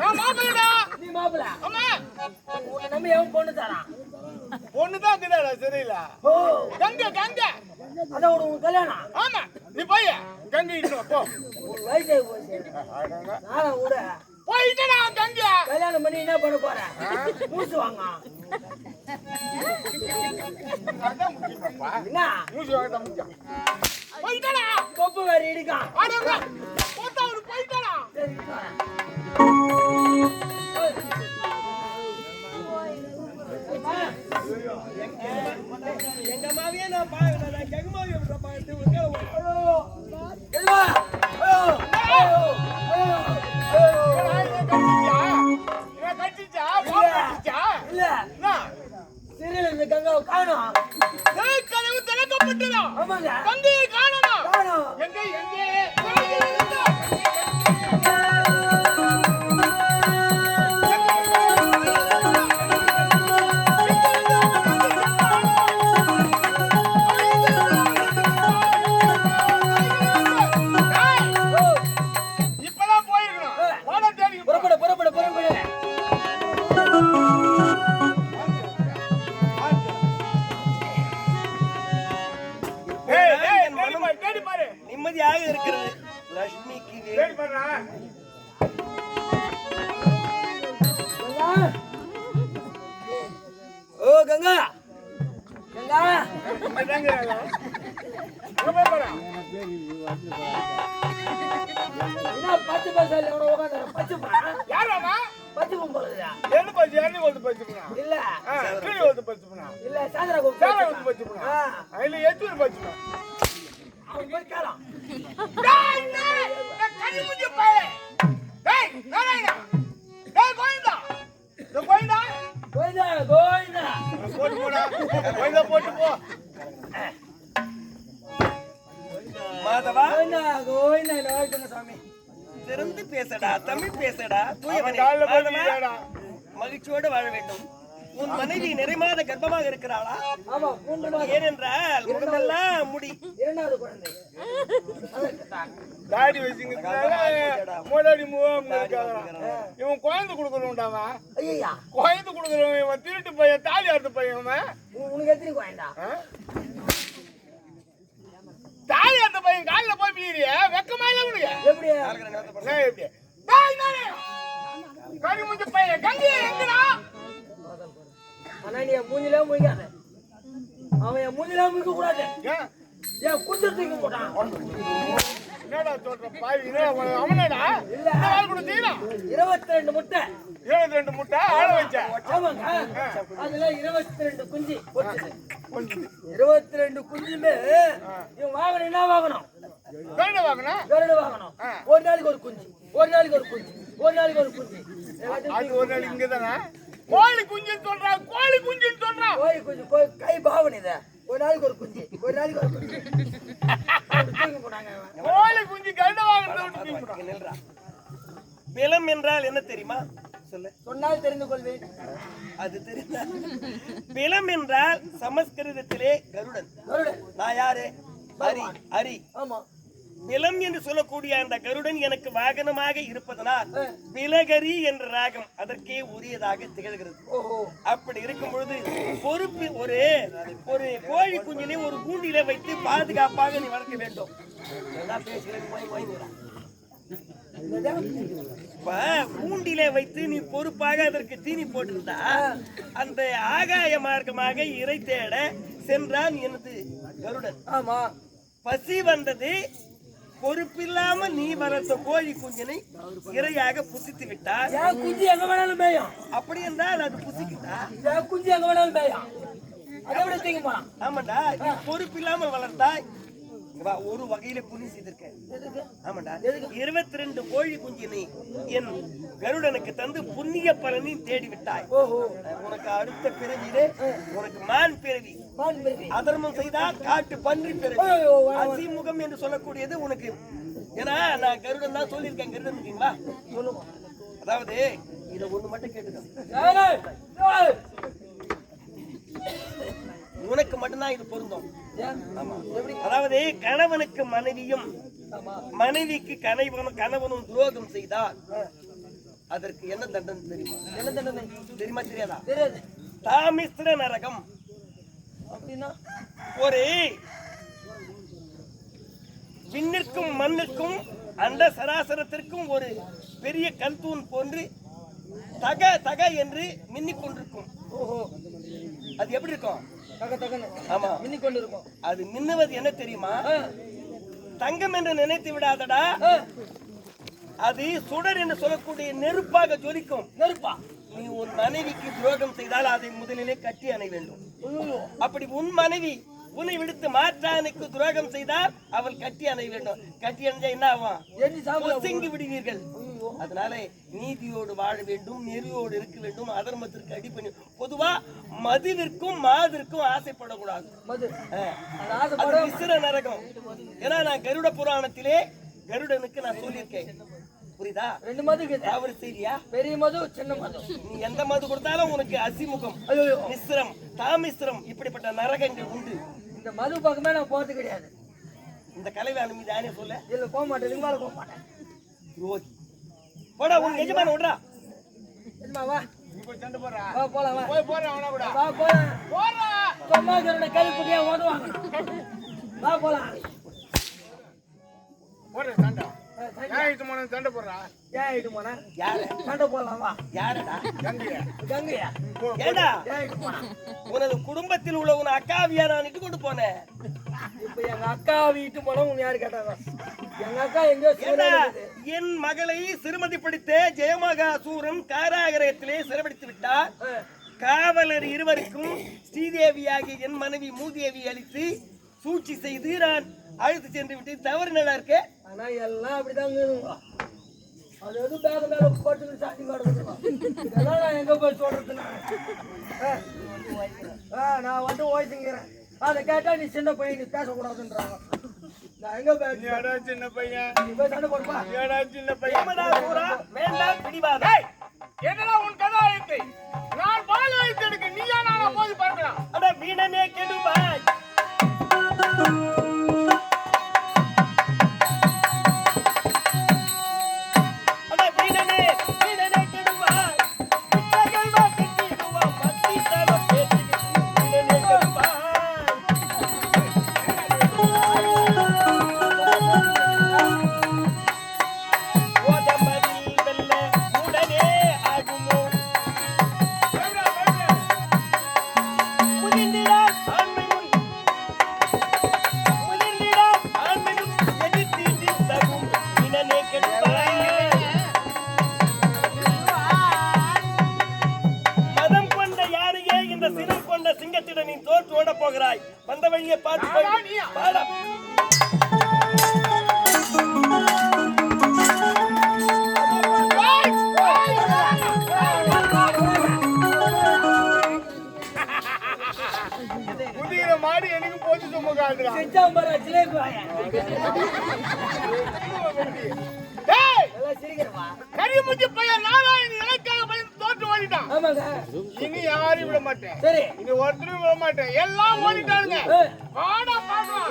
நான் மாப்பிள்ளடா. நீ மாப்பிள்ள? ஆமா. உன்னை நம்பி எவன் பொண்ணு தரான்? பொண்ணுதான் இருக்குடா சரியில்ல. ஓ கங்க கங்க. அதான் உனக்கு கல்யாணம்? ஆமா. நீ போய் கங்க இன்னும் போ. வயசு போச்சு. நானும் கூட போயிட்டடா கங்க. கல்யாணம் பண்ணி என்ன பண்ண போற? மூச்சு வாங்க. என்ன மூச்சு வாங்க தம்பியா. போயிட்டடா. கொப்பு வேற இடிக்கான். ஆடங்க. போட்டா ஒரு போயிட்டடா. சரி எங்க மாவியே நான் பாக்கல. நான் எங்க மாவிய பாத்து கங்காவை காணும். கதவு திறக்கப்பட்டுடா. ஆமாங்க. கங்கையை காணமா? காணும். எங்க எங்க நிம்மதியாக இருக்கிறது. லட்சுமிக்கு ஓ கங்கா கங்கா என்ன பச்சை பசாலி உட்காந்து பச்சைப்பா யாராமா பச்சைப்பம் போடுறா? என்ன பச்சை என்ன வந்து பச்சைப்பா? இல்ல கீழே வந்து பச்சைப்பா. இல்ல சாந்திரா கோபி சாரா வந்து பச்சைப்பா. இல்ல எத்தூர் பச்சைப்பா. அவன் போய் கேளாம். டேய் டேய் கண்ணு மூஞ்சி பாரு. டேய் நாராயணா. டேய் கோயிந்தா. டேய் கோயிந்தா. கோயிந்தா கோயிந்தா போடு போடா. கோயிந்தா போட்டு போ. மாதவா கோயிந்தா கோயிந்தா நாயகன சாமி திறந்து பேசடா, தமிழ் பேசடா. தூயவனே மாதவா மகிழ்ச்சியோடு வாழ வேண்டும். உன் மனைவி நிறைமாத கர்ப்பமாக இருக்கிறாளா? ஆமா, 3 மாதம். ஏனென்றால் முகமெல்லாம் முடி. இரண்டாவது குழந்தை. தாடி வச்சிங்கறால மோடாடி மூவம் இருக்காங்க. இவன் குழந்தை குடுக்கணும்டாமா. ஐயா குழந்தை குடுக்கறவன் இவன் திருட்டு பையன், தாலி அறுத்த பையன் இவன். உனக்கு எத்தனை குழந்தை? தாலி அறுத்த பையன் கால்ல போய் பீறிய வெக்கமா இல்ல உனக்கு? எப்படி எப்படி? டேய் நானே கறி முஞ்ச பையன் கங்கி எங்கடா? ஆனா நீ மூஞ்சில முழிக்காத. அவன் என் மூஞ்சில முழிக்க கூடாது. ஏன் குஞ்சத்துக்கு போட்டான்? என்னடா சொல்ற பாவி? அவனடா இல்ல ஆள் கூட தீரா 22 முட்டை. 22 முட்டை ஆள வச்ச. ஆமாங்க. அதுல 22 குஞ்சு போட்டுது. 22 குஞ்சுமே இவன் வாங்கணும். என்ன வாங்கணும்? வேற வாங்கணும். வேற வாங்கணும். ஒரு நாளைக்கு ஒரு குஞ்சு, ஒரு நாளைக்கு ஒரு குஞ்சு, ஒரு நாளைக்கு ஒரு குஞ்சு. அது ஒரு நாளைக்கு இங்கதானே கோழி குஞ்சு சொல்றா. கோழி குஞ்சு சொல்றா. கோழி குஞ்சு கை பாவனை இத. ஒரு நாளைக்கு ஒரு குஞ்சு, ஒரு நாளைக்கு ஒரு குஞ்சு. கோழி குஞ்சு கண்ட வாங்குறது. பிலம் என்றால் என்ன தெரியுமா? சொல்லு. சொன்னால் தெரிந்து கொள்வேன். அது தெரியுமா? பிலம் என்றால் சமஸ்கிருதத்திலே கருடன். கருடன் நான் யாரு? ஹரி. ஹரி. ஆமா. பிலம் என்று சொல்லக்கூடிய அந்த கருடன் எனக்கு வாகனமாக இருப்பதனால் பிலகரி என்ற ராகம் அதற்கே உரியதாக திகழ்கிறது. அப்படி இருக்கும் பொழுது பொறுப்பு ஒரு ஒரு கோழி குஞ்சிலே ஒரு கூண்டிலே வைத்து பாதுகாப்பாக நீ வளர்க்க வேண்டும். கூண்டிலே வைத்து நீ பொறுப்பாக அதற்கு தீனி போட்டிருந்தா அந்த ஆகாய மார்க்கமாக இறை தேட சென்றான் எனது கருடன். ஆமா. பசி வந்தது. பொறுப்பில்லாம நீ வளர்த்த கோழி குஞ்சினை இரையாக புசித்து விட்டார். குஞ்சு எங்க வேணாலும் மேயும். அப்படி என்றால் அது புசிக்கிட்டா குஞ்சு எங்க வேணாலும் மேயும். அதை விட தீங்க போலாம். ஆமாண்டா, நீ பொறுப்பில்லாமல் வளர்த்தாய். ஒரு வகையில புண்ணியம் செய்திருக்க. ஆமாண்டா, 22 கோழி குஞ்சினை என் கருடனுக்கு தந்து புண்ணிய பலனை தேடி விட்டாய். உனக்கு அடுத்த பிறவியிலே உனக்கு மான் பிறவி. அதர்மம் செய்தால் காட்டு பன்றி பிறவி. அசிமுகம் என்று சொல்லக்கூடியது உனக்கு. ஏன்னா நான் கருடன் தான் சொல்லியிருக்கேன். கருடன் இருக்கீங்களா? சொல்லுங்க. அதாவது இதை ஒண்ணு மட்டும் கேட்டுக்க. உனக்கு மட்டும்தான் இது பொருந்தும். அதாவது கணவனுக்கு மனைவியும் மனைவிக்கு கணவனும் துரோகம் செய்தால் அதற்கு என்ன தண்டனை தெரியுமா? என்ன தண்டனை தெரியுமா தெரியாதா? தெரியாது. தாமிஸ்திர நரகம் அப்படின்னா ஒரு விண்ணிற்கும் மண்ணிற்கும் அந்த சராசரத்திற்கும் ஒரு பெரிய கல்தூண் போன்று தக தக என்று மின்னிக் கொண்டிருக்கும். ஓஹோ, அது எப்படி இருக்கும்? தக தகன்னு ஆமா, மின்னிக் கொண்டு இருக்கும். அது மின்னுவது என்ன தெரியுமா? தங்கம் என்று நினைத்து விடாதடா, அது சுடர் என்று சொல்லக்கூடிய நெருப்பாக ஜொலிக்கும். நெருப்பா? நீ உன் மனைவிக்கு துரோகம் செய்தால் அதை முதலிலே கட்டி அணை வேண்டும். அப்படி உன் மனைவி உன்னை விடுத்து மாற்றானுக்கு துரோகம் செய்தால் அவள் கட்டி அணை வேண்டும். கட்டி அணைஞ்சா என்ன ஆகும்? சிங்கி விடுவீர்கள். அதனால நீதியோடு வாழ வேண்டும், நெறியோடு இருக்க வேண்டும், அதர்மத்திற்கு அடிப்பணி. பொதுவா மதுவிற்கும் மாதிற்கும் ஆசைப்படக்கூடாது. விசிற நரகம். ஏன்னா நான் கருட புராணத்திலே கருடனுக்கு நான் சொல்லியிருக்கேன். புரியுதா? 2 மது அவரு சரியா? பெரிய மது, சின்ன மது. நீ எந்த மது கொடுத்தாலும் உனக்கு அசிமுகம், மிஸ்ரம், தாமிஸ்ரம் இப்படிப்பட்ட நரகங்கள் உண்டு. இந்த மது பக்கமே நான் போறது கிடையாது. இந்த கலைவாணி மீது யாரே சொல்ல? இல்ல, போக மாட்டேன். நீங்க போக மாட்டேன். துரோகி. போடா, உன் எஜமான விடுறா. எஜமா வா, சண்டை போடுறா. வா போலாம். வா போய் போறேன் அவனா கூட. வா போலாம். போறா. சும்மா கருட கை குட்டியா ஓடுவாங்க. வா போலாம். போறே சண்டை. ஏன் இது மன சண்டை போடுறா? ஏன் இட்டு போனா? யாரு? சண்டை போடலாம் வா. யாருடா? கங்கையா? கங்கையா? ஏண்டா? ஏன் இட்டு போனா? உனது குடும்பத்தில் உள்ள உன் அக்காவியா நான் இட்டு கொண்டு போனேன். இப்ப எங்க அக்கா வீட்டு போனா உன் யாரு கேட்டாங்க? எங்க அக்கா எங்க என் மகளை சிறுமதிப்படுத்த ஜெயமகாசூரன் காராகிரகத்திலே சிறைபிடித்து விட்டார். காவலர் இருவருக்கும் ஸ்ரீதேவியாகிய என் மனைவி மூதேவி அளித்து சூழ்ச்சி செய்து நான் அழைத்து சென்று விட்டு தவறு நல்லா இருக்கு. ஆனா எல்லாம் அப்படிதாங்க. அது எதுவும் பேக மேல போட்டு சாட்டி காடுறோம். இதெல்லாம் நான் எங்க போய் சொல்றது? நான் வந்து ஓய்த்துங்கிறேன். அதை கேட்டா நீ சின்ன பையன், நீ பேசக்கூடாதுன்றாங்க. நான் எங்க போய் சின்ன பையன்? நீ போய் சண்டை போடுப்பா. சின்ன பையன் வேண்டாம் பிடிவாதம். என்னடா உன் கதாயத்தை? நான் பால் வைத்தெடுக்க நீயா நானா போது பார்க்கலாம். அட வீணனே கெடுவாய். சிங்கத்திடம் நீ தோற்று ஓட போகிறாய். வந்த வழியை பார்த்து புதிய மாடி எனக்கு போச்சு சும்மா கரிமுச்சி பையன் நாராயணி எனக்காக பயந்து தோற்று ஓடிட்டான். இனி யாரையும் விட மாட்டேன். சரி, இனி ஒருத்தரும் விட மாட்டேன். எல்லாம் ஓடிட்டானுங்க. ஆனா பாக்கலாம்.